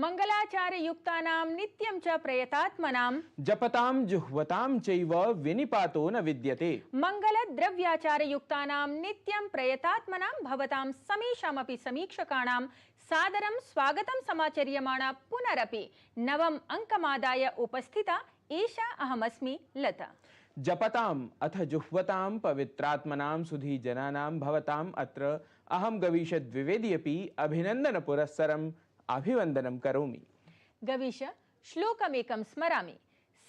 मंगलाचारयुक्तानां नित्यं च प्रयतात्मनां जपतां जुह्वतां चैव विनिपातो न विद्यते। मंगलद्रव्याचारयुक्तानां नित्यं प्रयतात्मनां भवतां समेषामपि समीक्षकाणां सादरं स्वागतं समाचर्यमाणा पुनरपि नवम अंकमादाय उपस्थिता एषा अहमस्मि लता। जपताम् अथ जुह्वतां पवित्रात्मनां सुधी जनानां भवताम् अत्र अहं गवीश द्विवेदी अभिनंदन पुरस्सरम् अभिवंदनं करोमि। गवीश श्लोकमेकं स्मरामि।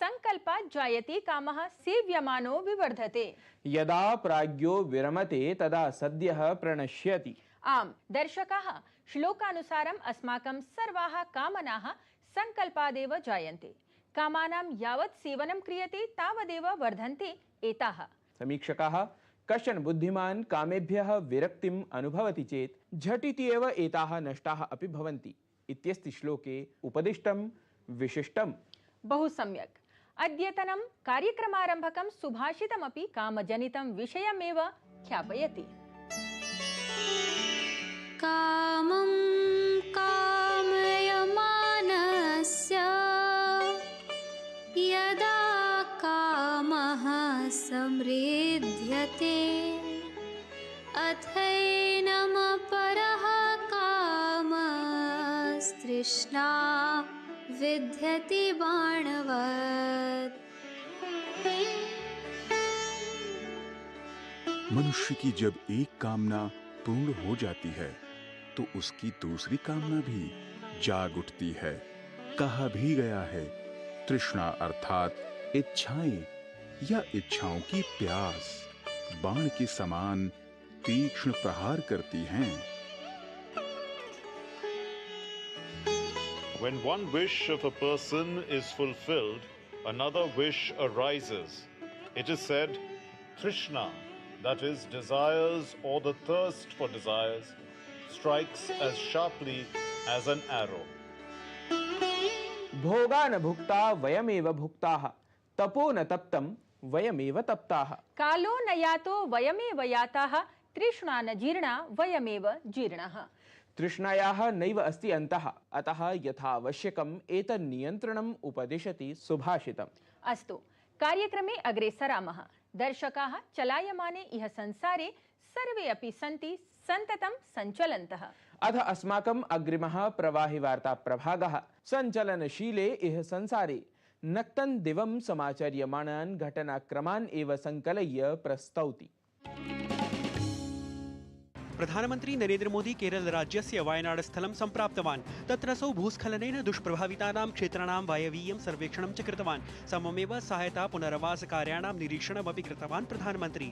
संकल्पात् जायते कामः सेव्यमानो विवर्धते। यदा प्राज्ञो विरमते तदा सद्यः प्रणश्यति। आम दर्शकाः, श्लोकानुसारम् अस्माकं सर्वाः कामनाः संकल्पादेव जायन्ते। कामानां यावत् सेवनं क्रियते तावदेव वर्धन्ते एताः। समीक्षकाः, कश्चन बुद्धिमान् कामेभ्यः विरक्तिम् अनुभवति चेत् झटिति एव एताः नष्टाः अपि भवन्ति इत्यस्ति श्लोके उपदिष्टं विशिष्टम्। बहु सम्यक्। अद्यतनं कार्यक्रमारम्भकं सुभाषितमपि कामजनितं विषयमेव ख्यापयति। कामं कामयमानस्य यदा कामः समृद्ध्यते अथैनमपरः कामस्तृष्णा विद्यते बाणवत्। मनुष्य की जब एक कामना पूर्ण हो जाती है तो उसकी दूसरी कामना भी जाग उठती है। कहा भी गया है, तृष्णा अर्थात इच्छाएं या इच्छाओं की प्यास बाण के समान तीक्ष्ण प्रहार करती हैं। When one wish of a person is fulfilled, another wish arises. It is said, Trishna, that is desires or the thirst for desires, strikes as sharply as an arrow. भोगान भुक्ता वयमेव भुक्ताः, तपो न तप्तं वयमेव तप्ताः। कालो न यातो वयमेव याताः, तृष्णा न जीर्णा वयमेव जीर्णाः। तृष्णायाः नैव अस्ति अन्तः, अतः यथावश्यकम् एतन्नियन्त्रणम् उपदिशति सुभाषितम्। अस्तु, कार्यक्रमे अग्रे सरामः। दर्शकाः, चलायमाने इह संसारे सर्वे अपि सन्ति सन्ततं सञ्चलन्तः। अथ अस्माकम् अग्रिमः प्रवाहि वार्ता प्रभागः सञ्चलनशीले इह संसारे नक्तं दिवं समाचर्यमाणान् घटनाक्रमान् एव संकलय्य प्रस्तौति। प्रधानमंत्री नरेंद्र मोदी केरल राज्यस्य वायनाड स्थलं सम्प्राप्तवान्। तत्रसौ भूस्खलनेन दुष्प्रभावितानां क्षेत्राणां वायवीयं सर्वेक्षणं च कृतवान्। सममेव सहायता पुनर्वास कार्याणां निरीक्षणमपि कृतवान् प्रधानमन्त्री।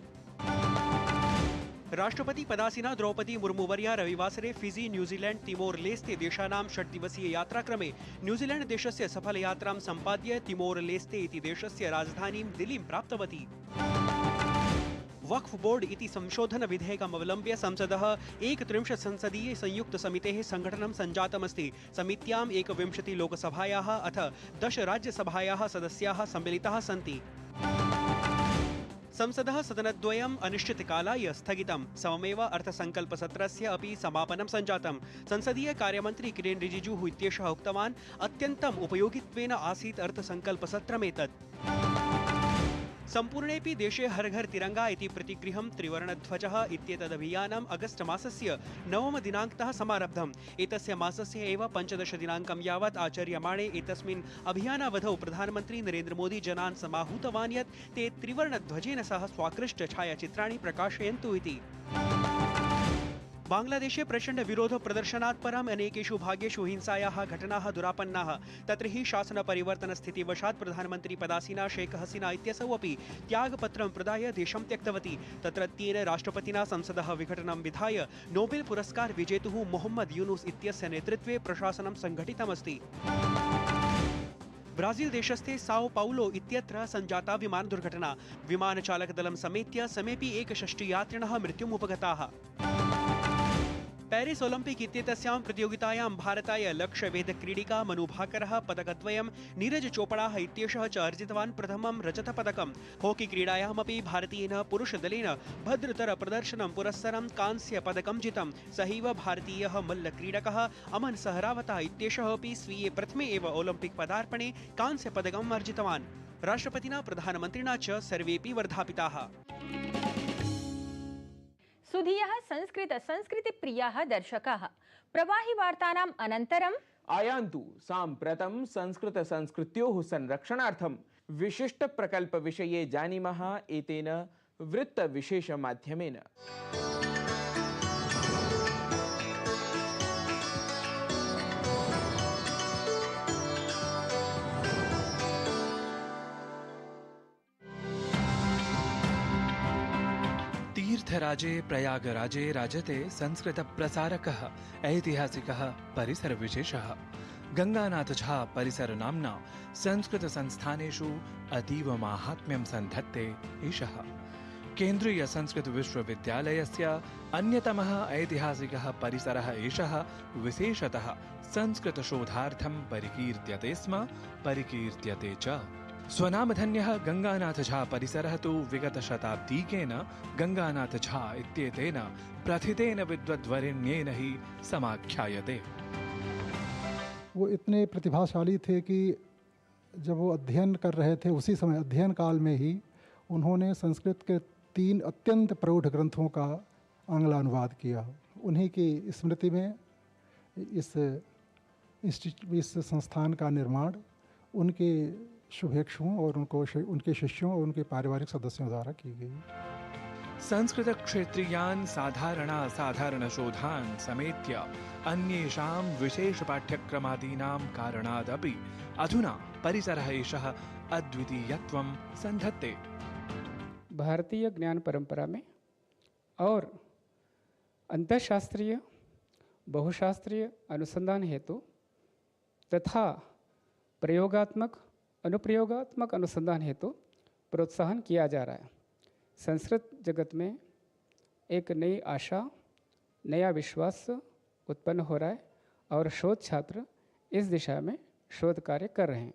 राष्ट्रपति पदासीना द्रौपदी मुर्मुवर्या रविवासरे फिजी, न्यूजीलैंड, तिमोर लेस्ते देशानां 6 दिवसीय यात्राक्रमे न्यूजीलैंड देशस्य सफल यात्रां सम्पाद्य तिमोर लेस्ते इति देशस्य राजधानीं दिल्लीं प्राप्तवती। वक्फ बोर्ड इति संशोधन विधेयकम् अवलम्ब्य संसदः 31 संसदीय संयुक्त समितेः संघटनं सञ्जातमस्ति। समित्यां 21 लोकसभायाः अथ 10 राज्यसभायाः सदस्याः सम्मिलिताः सन्ति। संसदः सदनद्वयम् अनिश्चितकालाय स्थगितम्। सममेव अर्थसङ्कल्पसत्रस्य अपि समापनं सञ्जातम्। संसदीय कार्यमन्त्री किरेन रिजिजूः इत्येषः उक्तवान्, अत्यन्तम् उपयोगित्वेन आसीत् अर्थसङ्कल्पसत्रमेतत्। सम्पूर्णेऽपि देशे हर घर तिरंगा इति प्रतिगृहं त्रिवर्णध्वजः इत्येतदभियानम् अगस्ट मासस्य 9 दिनाङ्कतः समारब्धम्। एतस्य मासस्य एव 15 दिनाङ्कं यावत् आचर्यमाणे एतस्मिन् अभियानावधौ प्रधानमन्त्री नरेंद्र मोदी जनान् समाहूतवान् यत् ते त्रिवर्णध्वजेन सह स्वाकृष्ट छायाचित्राणि प्रकाशयन्तु इति। बांग्लादेशे प्रचंड विरोध प्रदर्शनात् परम् अनेकेषु भागेषु हिंसायाः घटनाः दुरापन्नाः। तत्र हि शासन परिवर्तन स्थितिवशात् प्रधानमन्त्री पदासीना शेख हसीना इत्यसौ अपि त्यागपत्रं प्रदाय देशं त्यक्तवती। तत्रत्येन राष्ट्रपतिना संसदः विघटनं विधाय नोबेल पुरस्कार विजेतुः मोहम्मद यूनुस इत्यस्य नेतृत्वे प्रशासनं संघटितमस्ति। ब्राजील देशस्थे साओ पाउलो इत्यत्र सञ्जाता विमान दुर्घटना। विमानचालकदलं समेत्य समेऽपि 61 यात्रिणः मृत्युम् उपगताः। पेरिस ओलंपिक इत्येतस्यां प्रतियोगितायां भारताय लक्ष्यवेधक्रीडिका मनुभाकरः पदकद्वयं, नीरज चोपड़ाः इत्येषः च अर्जितवान् प्रथमं रजतपदकम्। हॉकी क्रीडायामपि भारतीयेन पुरुषदलेन भद्रतर प्रदर्शनं पुरस्सरं कांस्यपदकं जितं। सहैव भारतीयः मल्लक्रीडकः अमन सहरावतः इत्येषः अपि स्वीये प्रथमे एव ओलंपिक पदार्पणे कांस्यपदकम् अर्जितवान्। राष्ट्रपतिना प्रधानमन्त्रिणा च सर्वेपि वर्धापिताः। सुधीयः संस्कृतिप्रियाः दर्शकाः, प्रवाहिवार्तानाम् अनन्तरम् आयान्तु साम्प्रतं संस्कृतसंस्कृत्योः संरक्षणार्थं विशिष्टप्रकल्पविषये जानीमः एतेन वृत्तविशेषमाध्यमेन। तीर्थराजे प्रयागराजे राजते संस्कृतप्रसारकः ऐतिहासिकः परिसरविशेषः। गंगानाथ झा परिसर नाम्ना संस्कृतसंस्थानेषु अतीव माहात्म्यं सन्धत्ते एषः। केन्द्रीय संस्कृत विश्वविद्यालयस्य अन्यतमः ऐतिहासिकः परिसरः एषः विशेषतः संस्कृतशोधार्थं परिकीर्त्यते स्म, परिकीर्त्यते च। स्वनामधन्यः गंगानाथ झा परिसरः तु विगतशताब्दीकेन गंगानाथ झा इत्येतेन प्रथितेन विद्वद्वरेण्येन ही समाख्यायते। वो इतने प्रतिभाशाली थे कि जब वो अध्ययन कर रहे थे उसी समय अध्ययन काल में ही उन्होंने संस्कृत के 3 अत्यंत प्रौढ़ ग्रंथों का आंग्ल अनुवाद किया। उन्हीं की स्मृति में इस संस्थान का निर्माण उनके शुभेच्छुओं और उनके शिष्यों और उनके पारिवारिक सदस्यों द्वारा की गई। संस्कृत क्षेत्रीयान् साधारण शोधान् समेत्य अन्येषां विशेष पाठ्यक्रमादीनां कारणादपि अधुना परिसरः एषः अद्वितीयत्वं सन्धत्ते। भारतीय ज्ञान परंपरा में और अंतःशास्त्रीय बहुशास्त्रीय अनुसंधान हेतु तथा प्रयोगात्मक अनुप्रयोगात्मक अनुसंधान हेतु प्रोत्साहन किया जा रहा है। संस्कृत जगत में एक नई आशा, नया विश्वास उत्पन्न हो रहा है और शोध छात्र इस दिशा में शोध कार्य कर रहे हैं।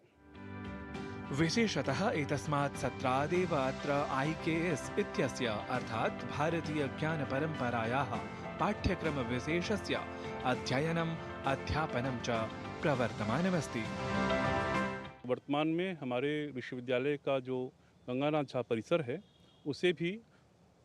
विशेषतः एतस्मात् सत्रादेव अत्र IKS इत्यस्य अर्थात् भारतीय ज्ञान परंपरायाः पाठ्यक्रम विशेषस्य अध्ययनम् अध्यापनं च प्रवर्तमानमस्ति। वर्तमान में हमारे विश्वविद्यालय का जो गंगानाथ झा परिसर है उसे भी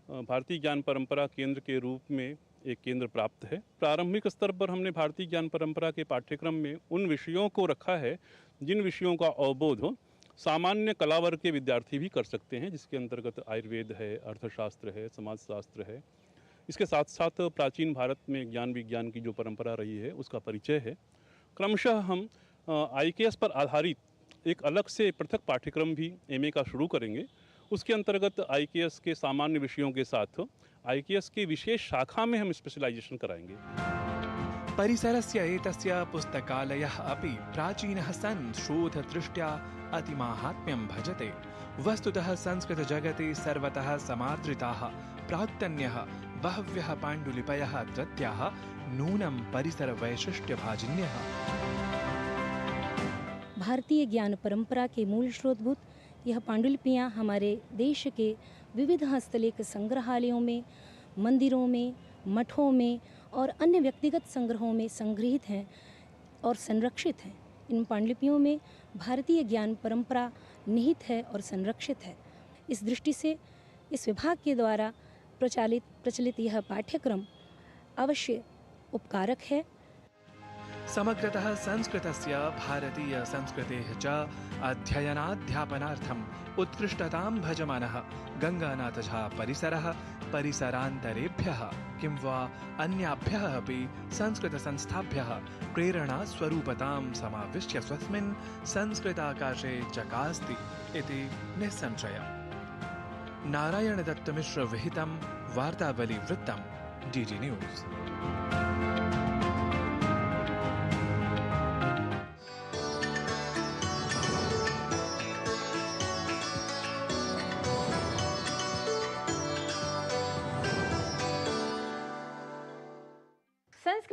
भारतीय ज्ञान परंपरा केंद्र के रूप में एक केंद्र प्राप्त है। प्रारंभिक स्तर पर हमने भारतीय ज्ञान परंपरा के पाठ्यक्रम में उन विषयों को रखा है जिन विषयों का अवबोध सामान्य कला वर्ग के विद्यार्थी भी कर सकते हैं, जिसके अंतर्गत आयुर्वेद है, अर्थशास्त्र है, समाजशास्त्र है। इसके साथ साथ प्राचीन भारत में ज्ञान विज्ञान की जो परंपरा रही है उसका परिचय है। क्रमशः हम IKS पर आधारित एक अलग से पृथक पाठ्यक्रम भी MA का शुरू करेंगे। उसके अंतर्गत IKS के सामान्य विषयों के साथ IKS के विशेष शाखा में हम स्पेशलाइजेशन कराएंगे। परिसरस्य एतस्य पुस्तकालयः अपि प्राचीनः सन् शोधदृष्ट्या अतिमाहात्म्यं भजते। वस्तुतः संस्कृत जगति सर्वतः समादृताः प्राक्तन्यः बहव्यः पाण्डुलिपयः अत्रत्याः नूनं परिसर वैशिष्ट्यभाजिन्यः। भारतीय ज्ञान परंपरा के मूल स्रोतभूत यह पांडुलिपियाँ हमारे देश के विविध हस्तलेख संग्रहालयों में, मंदिरों में, मठों में और अन्य व्यक्तिगत संग्रहों में संग्रहित हैं और संरक्षित हैं। इन पांडुलिपियों में भारतीय ज्ञान परंपरा निहित है और संरक्षित है। इस दृष्टि से इस विभाग के द्वारा प्रचलित यह पाठ्यक्रम अवश्य उपकारक है। समग्रतः संस्कृतस्य भारतीय संस्कृतेः च अध्ययनाध्यापनार्थम् उत्कृष्टतां भजमानः गंगानाथ झा परिसरः परिसरान्तरेभ्यः किं वा अन्याभ्यः अपि संस्कृतसंस्थाभ्यः प्रेरणास्वरूपतां समाविश्य स्वस्मिन् संस्कृताकाशे चकास्ति इति निस्संशयम्। नारायणदत्तमिश्र विहितं वार्तावलीवृत्तं DD न्यूज़।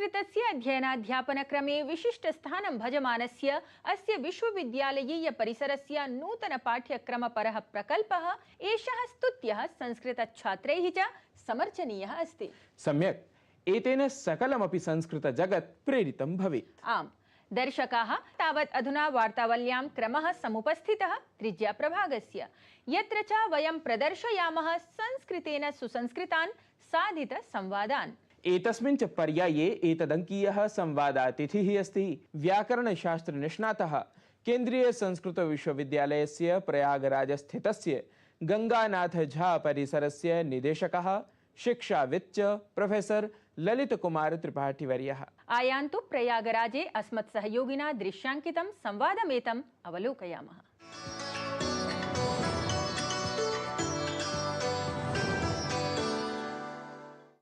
संस्कृतस्य अध्ययनाध्यापनक्रमे विशिष्टस्थानं भजमानस्य अस्य विश्वविद्यालयीय परिसरस्य नूतन पाठ्यक्रमपरः प्रकल्पः एषः स्तुत्यः संस्कृतछात्रैः च समर्चनीयः अस्ति। सम्यक्, एतेन सकलमपि संस्कृतजगत् प्रेरितं भवेत्। आम्, दर्शकाः तावत् अधुना वार्तावल्यां क्रमः समुपस्थितः त्रिज्याप्रभागस्य, यत्र च वयं प्रदर्शयामः संस्कृतेन सुसंस्कृतान् साधितसंवादान्। एतस्मिन् च पर्याये एतदङ्कीयः संवादातिथिः अस्ति व्याकरणशास्त्रनिष्णातः केन्द्रीय संस्कृत विश्वविद्यालयस्य प्रयागराजस्थितस्य गंगानाथ झा परिसरस्य निदेशकः शिक्षाविद् च प्रोफेसर ललित कुमार त्रिपाठीवर्यः। आयान्तु प्रयागराजे अस्मत्सहयोगिना दृश्याङ्कितं संवादमेतम् अवलोकयामः।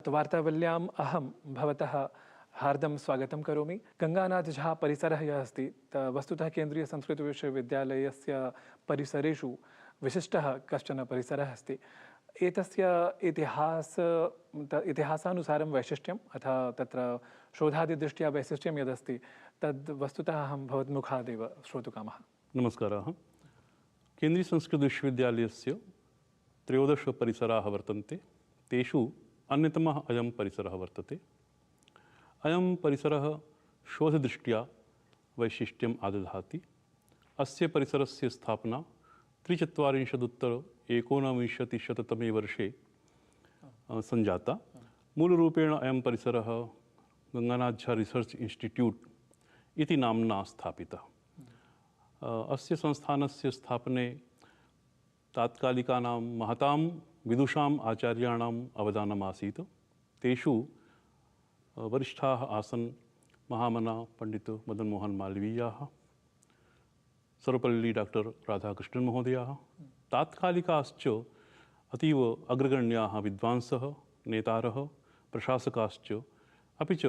वार्तावल्याम् अहं भवतः हार्दं स्वागतं करोमि। गंगानाथ झा परिसरः यः अस्ति वस्तुतः केन्द्रीय संस्कृत विश्वविद्यालयस्य परिसरेषु विशिष्टः कश्चन परिसरः अस्ति। एतस्य इतिहासानुसारं वैशिष्ट्यम् अथ तत्र शोधादिदृष्ट्या वैशिष्ट्यं यदस्ति तद् वस्तुतः अहं भवद्मुखादेव श्रोतुकामः। नमस्कारः। केन्द्रीय संस्कृत विश्वविद्यालयस्य 13 परिसराः वर्तन्ते। तेषु अन्यतमः अयं परिसरः वर्तते। अयं परिसरः शोधदृष्ट्या वैशिष्ट्यम् आदधाति। अस्य परिसरस्य स्थापना 43-19 वर्षे संजाता। मूलरूपेण अयं परिसरः गंगानाथ झा रिसर्च इंस्टिट्यूट इति नाम्ना स्थापितः। अस्य संस्थानस्य स्थापने तात्कालिकानां महतां विदुषाम् आचार्याणाम् अवदानम् आसीत्। तेषु वरिष्ठाः आसन् महामना पंडित मदन मोहन मालवीयाः, सर्वपल्ली डॉक्टर राधाकृष्णन् महोदयाः, तात्कालिकाश्च अतीव अग्रगण्याः विद्वांसः, नेतारः, प्रशासकाश्च, अपि च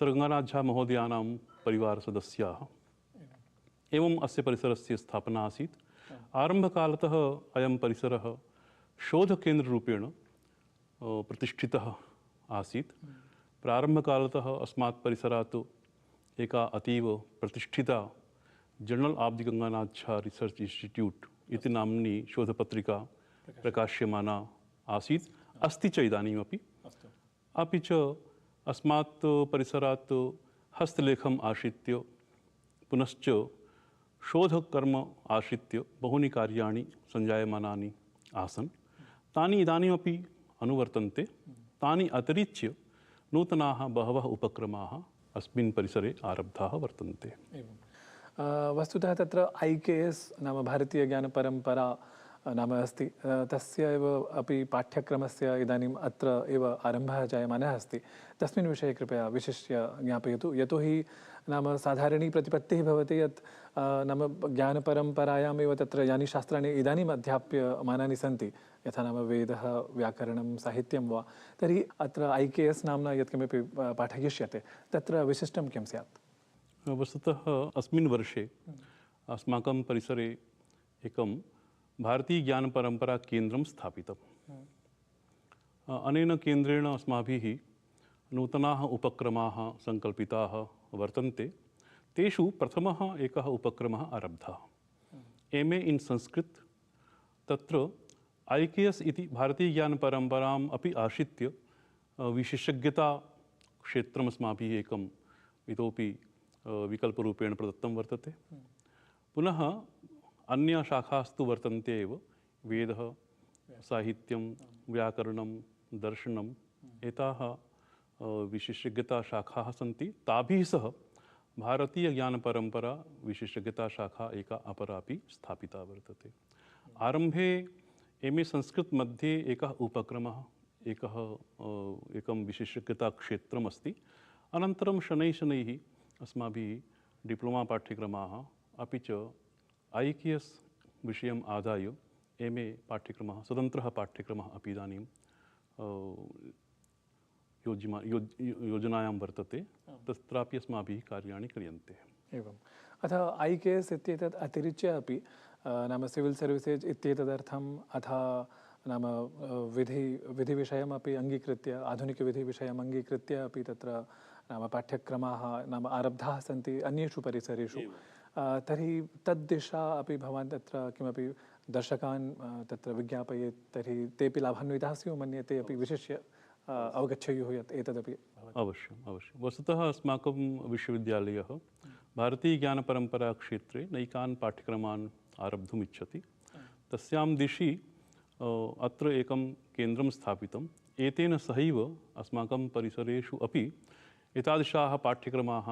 गंगानाथ झा महोदयानां परिवारसदस्याः। एवम् अस्य परिसरस्य स्थापना आसीत्। आरम्भकालतः अयं परिसरः शोधकेन्द्ररूपेण प्रतिष्ठितः आसीत्। प्रारम्भकालतः अस्मात् परिसरात् एका अतीव प्रतिष्ठिता journal of the Ganganath Jha research institute इति नाम्नी शोधपत्रिका प्रकाश्यमाना आसीत्, अस्ति च इदानीमपि। अपि च अस्मात् परिसरात् हस्तलेखम् आश्रित्य पुनश्च शोधकर्म आश्रित्य बहूनि कार्याणि सञ्जायमानानि आसन्। तानि इदानीमपि अनुवर्तन्ते। तानि अतिरिच्य नूतनाः बहवः उपक्रमाः अस्मिन् परिसरे आरब्धाः वर्तन्ते। वस्तुतः तत्र IKS नाम भारतीयज्ञानपरम्परा नाम अस्ति। तस्य एव अपि पाठ्यक्रमस्य इदानीम् अत्र एव आरम्भः जायमानः अस्ति। तस्मिन् विषये कृपया विशिष्य ज्ञापयतु। यतोहि नाम साधारणी प्रतिपत्तिः भवति यत् नाम ज्ञानपरम्परायाम् एव तत्र यानि शास्त्राणि इदानीम् अध्याप्यमानानि सन्ति, यथा नाम वेदः, व्याकरणं, साहित्यं वा, तर्हि अत्र IKS नाम्ना यत्किमपि पाठयिष्यते तत्र विशिष्टं किं स्यात्? वस्तुतः अस्मिन् वर्षे अस्माकं परिसरे एकं भारतीयज्ञानपरम्परा केन्द्रं स्थापितम्। अनेन केन्द्रेण अस्माभिः नूतनाः उपक्रमाः सङ्कल्पिताः वर्तन्ते। तेषु प्रथमः एकः उपक्रमः आरब्धः, MA इन् संस्कृत। तत्र IKS इति भारतीयज्ञानपरम्पराम् अपि आश्रित्य विशेषज्ञता क्षेत्रम् अस्माभिः एकम् इतोपि विकल्परूपेण प्रदत्तं वर्तते। पुनः अन्यशाखास्तु वर्तन्ते एव। वेदः, साहित्यं, व्याकरणं, दर्शनम्, एताः विशेषज्ञताशाखाः सन्ति। ताभिः सह भारतीयज्ञानपरम्परा विशेषज्ञताशाखा एका अपरापि स्थापिता वर्तते। आरम्भे MA संस्कृत मध्ये एकः उपक्रमः, एकं विशेषज्ञताक्षेत्रम् अस्ति। अनन्तरं शनैः अस्माभिः डिप्लोमा पाठ्यक्रमाः अपि च IKS विषयम् आदाय MA पाठ्यक्रमः, स्वतन्त्रः पाठ्यक्रमः अपि इदानीं योजनायां वर्तते। तत्रापि अस्माभिः कार्याणि क्रियन्ते। एवम्। अतः IKS इत्येतत् अतिरिच्य अपि नाम सिविल् सर्विसेज् इत्येतदर्थम् अथ नाम विधिविषयमपि अङ्गीकृत्य, आधुनिकविधिविषयम् अङ्गीकृत्य अपि तत्र नाम पाठ्यक्रमाः नाम आरब्धाः सन्ति अन्येषु परिसरेषु, तर्हि तद्दिशा अपि भवान् तत्र किमपि दर्शकान् तत्र विज्ञापयेत्, तर्हि तेऽपि लाभान्विताः स्युः मन्ये, ते अपि विशिष्य अवगच्छेयुः यत् एतदपि अवश्यम् अवश्यं। वस्तुतः अस्माकं विश्वविद्यालयः भारतीयज्ञानपरम्पराक्षेत्रे नैकान् पाठ्यक्रमान् आरब्धुम् इच्छति। तस्यां दिशि अत्र एकं केन्द्रं स्थापितम्। एतेन सहैव अस्माकं परिसरेषु अपि एतादृशाः पाठ्यक्रमाः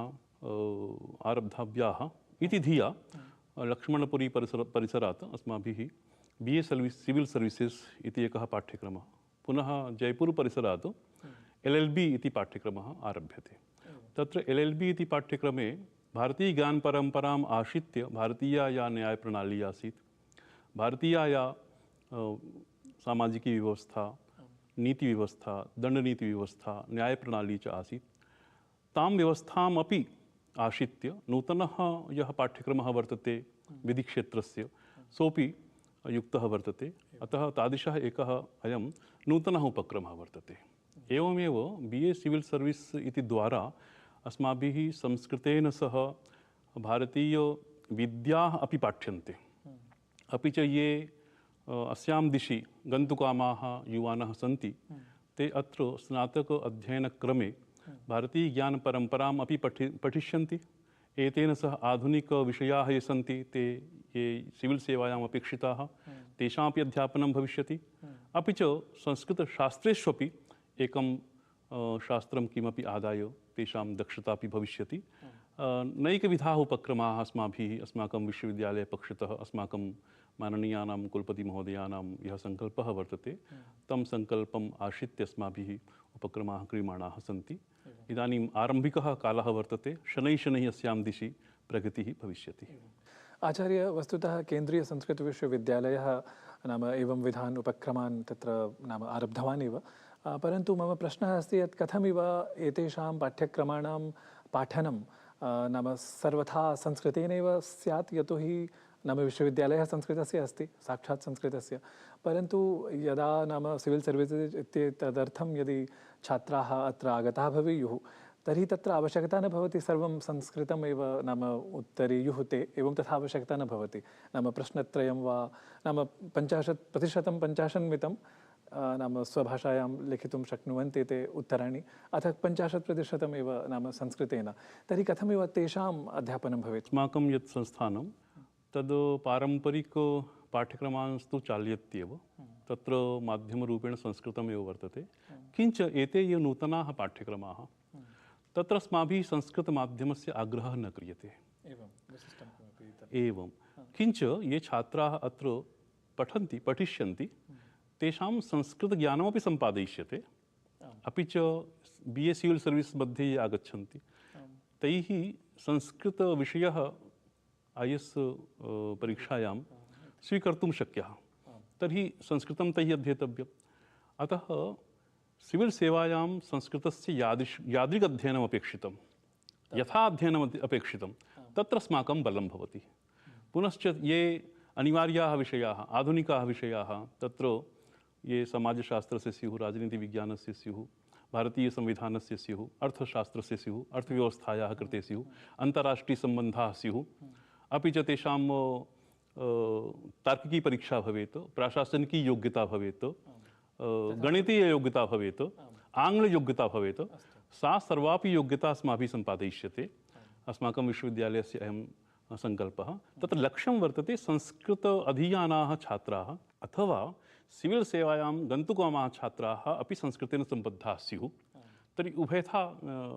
आरब्धव्याः इति धिया लक्ष्मणपुरी परिसरात् अस्माभिः BA सिविल् सर्विसेस् इति एकः पाठ्यक्रमः, पुनः जयपुरपरिसरात् LLB इति पाठ्यक्रमः आरभ्यते। तत्र LLB इति पाठ्यक्रमे भारतीयज्ञानपरम्पराम् आश्रित्य भारतीया या न्यायप्रणाली आसीत्, भारतीया या सामाजिकी व्यवस्था, नीतिव्यवस्था, दण्डनीतिव्यवस्था, न्यायप्रणाली च आसीत्, तां व्यवस्थामपि आश्रित्य नूतनः यः पाठ्यक्रमः वर्तते विधिक्षेत्रस्य सोऽपि युक्तः वर्तते। अतः तादृशः एकः अयं नूतनः उपक्रमः वर्तते। एवमेव BA सिविल् सर्विस् इति द्वारा अस्माभिः संस्कृतेन सह भारतीयविद्याः अपि पाठ्यन्ते। अपि च ये अस्यां दिशि गन्तुकामाः युवानः सन्ति, ते अत्र स्नातक अध्ययनक्रमे भारतीयज्ञानपरम्पराम् अपि पठिष्यन्ति। एतेन सह आधुनिकविषयाः ये सन्ति, ते ये सिविल् सेवायाम् अपेक्षिताः, तेषामपि अध्यापनं भविष्यति। अपि च संस्कृतशास्त्रेष्वपि एकं शास्त्रं किमपि आदाय तेषां दक्षता अपि भविष्यति। नैकविधाः उपक्रमाः अस्माभिः अस्माकं विश्वविद्यालयपक्षतः अस्माकं माननीयानां कुलपतिमहोदयानां यः सङ्कल्पः वर्तते, तं सङ्कल्पम् आश्रित्य अस्माभिः उपक्रमाः क्रियमाणाः सन्ति। इदानीम् आरम्भिकः कालः वर्तते, शनैः शनैः अस्यां दिशि प्रगतिः भविष्यति। आचार्य, वस्तुतः केन्द्रीयसंस्कृतविश्वविद्यालयः नाम एवं विधान् उपक्रमान् तत्र नाम आरब्धवान् एव, परन्तु मम प्रश्नः अस्ति यत् कथमिव एतेषां पाठ्यक्रमाणां पाठनं नाम सर्वथा संस्कृतेनैव स्यात्, यतोहि नाम विश्वविद्यालयः संस्कृतस्य अस्ति, साक्षात् संस्कृतस्य, परन्तु यदा नाम सिविल् सर्विसेस् इत्येतदर्थं यदि छात्राः अत्र आगताः भवेयुः, तर्हि तत्र आवश्यकता न भवति सर्वं संस्कृतमेव नाम उत्तरेयुः ते, एवं तथा आवश्यकता न भवति। नाम प्रश्नत्रयं वा नाम 50% 50% नाम स्वभाषायां लिखितुं शक्नुवन्ति ते उत्तराणि, अथ 50% एव नाम संस्कृतेन, तर्हि कथमिव तेषाम् अध्यापनं भवेत्? अस्माकं यत् संस्थानं तद् पारम्परिकपाठ्यक्रमांस्तु चालयत्येव, तत्र माध्यमरूपेण संस्कृतमेव वर्तते। किञ्च एते ये नूतनाः पाठ्यक्रमाः, तत्र अस्माभिः संस्कृतमाध्यमस्य आग्रहः न क्रियते। एवं किञ्च ये छात्राः अत्र पठिष्यन्ति, तेषां संस्कृतज्ञानमपि सम्पादयिष्यते। अपि च BA सिविल् सर्विस् मध्ये ये आगच्छन्ति, तैः संस्कृतविषयः IS परीक्षायां स्वीकर्तुं शक्यः, तर्हि संस्कृतं तैः अध्येतव्यम्। अतः सिविल् सेवायां संस्कृतस्य यादृगध्ययनम् अपेक्षितं, यथा अध्ययनम् अपेक्षितं, तत्र अस्माकं बलं भवति। पुनश्च ये अनिवार्याः विषयाः, आधुनिकाः विषयाः, तत्र ये समाजशास्त्रस्य स्युः, राजनीतिविज्ञानस्य स्युः, भारतीयसंविधानस्य स्युः, अर्थशास्त्रस्य स्युः, अर्थव्यवस्थायाः कृते स्युः, अन्ताराष्ट्रीयसम्बन्धाः स्युः, अपि च तेषां तार्किकी परीक्षा भवेत्, प्राशासनिकी योग्यता भवेत्, गणितीययोग्यता भवेत्, आङ्ग्लयोग्यता भवेत्, सा सर्वापि योग्यता अस्माभिः सम्पादयिष्यते। अस्माकं विश्वविद्यालयस्य अयं सङ्कल्पः। तत्र लक्ष्यं वर्तते संस्कृत अधीयानाः छात्राः अथवा सिविल् सेवायां गन्तुकामाः छात्राः अपि संस्कृतेन सम्बद्धाः स्युः, तर्हि उभयथा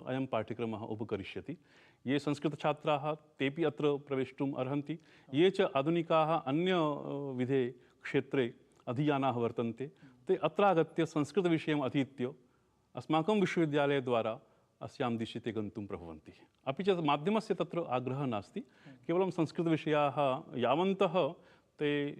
अयं पाठ्यक्रमः उपकरिष्यति। ये संस्कृतछात्राः तेपि अत्र प्रवेष्टुम् अर्हन्ति, ये च आधुनिकाः अन्यविधे क्षेत्रे अधीयानाः वर्तन्ते, ते अत्र आगत्य संस्कृतविषयम् अधीत्य अस्माकं विश्वविद्यालयद्वारा अस्यां दिशि ते गन्तुं प्रभवन्ति। अपि च माध्यमस्य तत्र आग्रहः नास्ति, केवलं संस्कृतविषयाः यावन्तः ते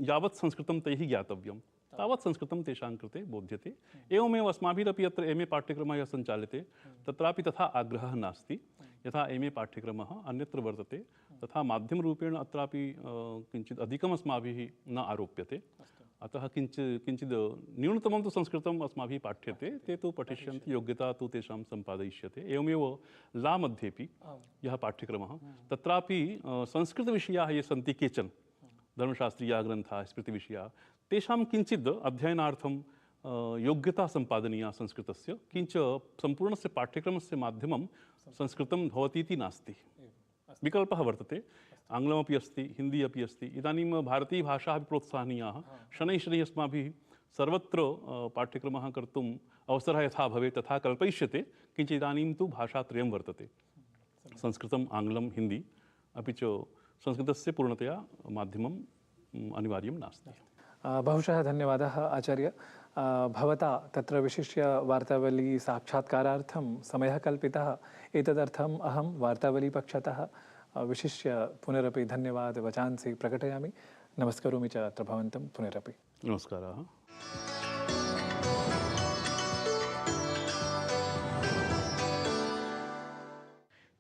यावत् संस्कृतं तैः ज्ञातव्यं, तावत् संस्कृतं तेषां कृते बोध्यते। एवमेव अस्माभिरपि अत्र MA पाठ्यक्रमः यः सञ्चाल्यते, तत्रापि तथा आग्रहः नास्ति। यथा MA पाठ्यक्रमः अन्यत्र वर्तते, तथा माध्यमरूपेण अत्रापि किञ्चित् अधिकम् अस्माभिः न आरोप्यते। अतः किञ्चित् न्यूनतमं तु संस्कृतम् अस्माभिः पाठ्यते, ते तु पठिष्यन्ति, योग्यता तु तेषां सम्पादयिष्यते। एवमेव ला मध्येपि यः पाठ्यक्रमः तत्रापि संस्कृतविषयाः ये सन्ति केचन धर्मशास्त्रीयाः ग्रन्थाः, स्मृतिविषयाः, तेषां किञ्चित् अध्ययनार्थं योग्यता सम्पादनीया संस्कृतस्य, किञ्च सम्पूर्णस्य पाठ्यक्रमस्य माध्यमं संस्कृतं भवतीति नास्ति, विकल्पः वर्तते। आङ्ग्लमपि अस्ति, हिन्दी अपि अस्ति। इदानीं भारतीयभाषाः अपि प्रोत्साहनीयाः। शनैः शनैः अस्माभिः सर्वत्र पाठ्यक्रमः कर्तुम् अवसरः यथा भवेत् तथा कल्पयिष्यते, किञ्च इदानीं तु भाषात्रयं वर्तते, संस्कृतम्, आङ्ग्लं, हिन्दी, अपि च संस्कृतस्य पूर्णतया माध्यमम् अनिवार्यं नास्ति। बहुशः धन्यवादः आचार्य। भवता तत्र विशिष्य वार्तावली साक्षात्कारार्थं समयः कल्पितः। एतदर्थम् अहं वार्तावलीपक्षतः विशिष्य पुनरपि धन्यवाद वचांसि प्रकटयामि। नमस्करोमि च अत्र भवन्तं पुनरपि। नमस्कारः।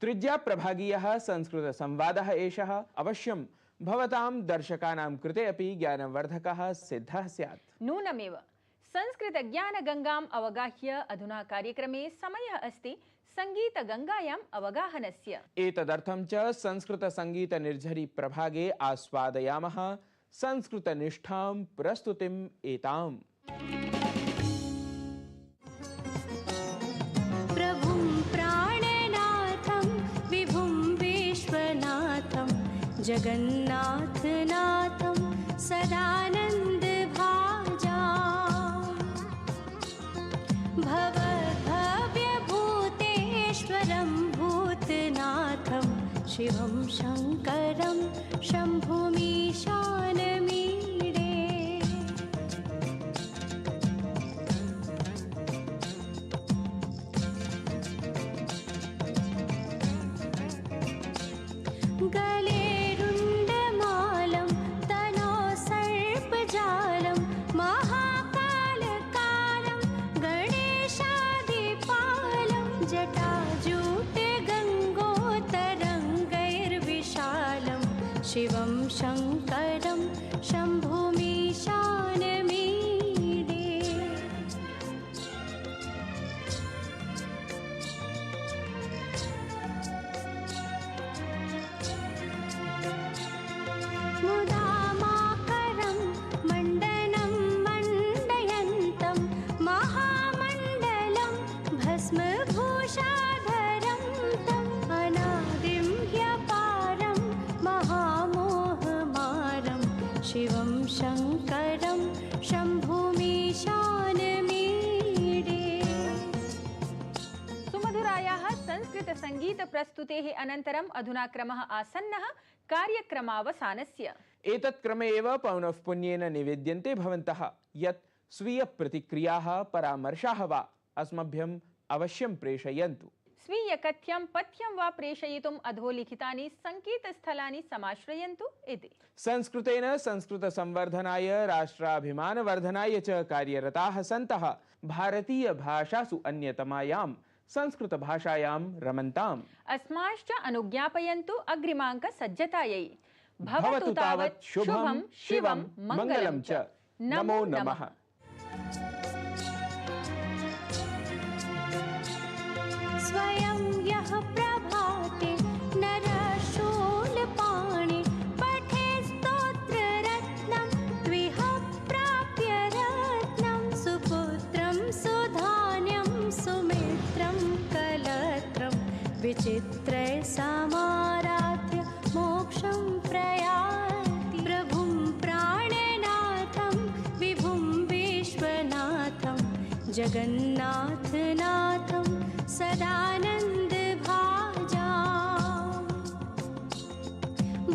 तृतीयप्रभागीयः संस्कृतसंवादः एषः अवश्यं भवतां दर्शकानां कृते अपि ज्ञानवर्धकः सिद्धः स्यात्। नूनमेव संस्कृतज्ञानगङ्गाम् अवगाह्य अधुना कार्यक्रमे समयः अस्ति संगीतगङ्गायाम् अवगाहनस्य। एतदर्थं च संस्कृतसङ्गीतनिर्झरी प्रभागे आस्वादयामः संस्कृतनिष्ठां प्रस्तुतिम् एताम्। प्रभुं प्राणनाथं विभुं विश्वनाथं जगन्नाथनाथं सदानन्दभाजां भवद्भव्यभूतेश्वरं भूतनाथं शिवं शङ्करं शम्भुमीशानमीडे। गले रुण्डमालं तनो सर्पजालं महाकालकालं गणेशादिपालं जटाजूटगङ्गोत्तरङ्गैर्विशालं शिवं शङ्करं शम्भुमीशानमीडे। मुदामाकरं मण्डनं मण्डयन्तं महामण्डलं भस्मभूषाधरं तम् अनादिं ह्यपारं महामोहमारं शिवं शङ्करं शम्भुमीशानमीडे। सुमधुरायाः संस्कृतसङ्गीतप्रस्तुतेः अनन्तरम् अधुना क्रमः आसन्नः कार्यक्रमावसानस्य। एतत् क्रमे एव पौनःपुन्येन निवेद्यन्ते भवन्तः यत् स्वीयप्रतिक्रियाः परामर्शाः वा अस्मभ्यम् अवश्यं प्रेषयन्तु। स्वीयकथ्यं पथ्यं वा प्रेषयितुम् अधोलिखितानि सङ्केतस्थलानि समाश्रयन्तु इति। संस्कृतेन संस्कृतसंवर्धनाय राष्ट्राभिमानवर्धनाय च कार्यरताः सन्तः भारतीयभाषासु अन्यतमायां संस्कृतभाषायां रमन्ताम् अस्माश्च अनुज्ञापयन्तु अग्रिमाङ्कसज्जतायै। भवतु तावत् शुभं शिवं मङ्गलं च। नमो नमः। स्वयं यः प्रभाते नरशूलपाणि पठे स्तोत्ररत्नं द्विह प्राप्य रत्नं सुपुत्रं सुधान्यं सुमित्रं कलत्रं विचित्रे समाराध्य मोक्षं प्रयाति। प्रभुं प्राणनाथं विभुं विश्वनाथं जगन्नाथनाथं सदानन्दभाजां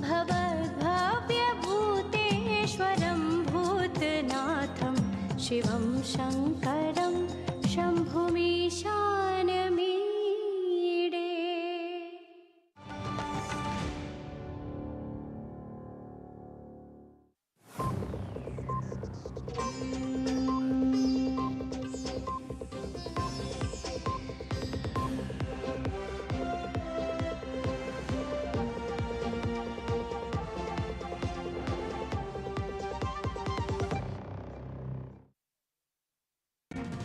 भवद्भव्यभूतेश्वरं भूतनाथं शिवं शङ्करं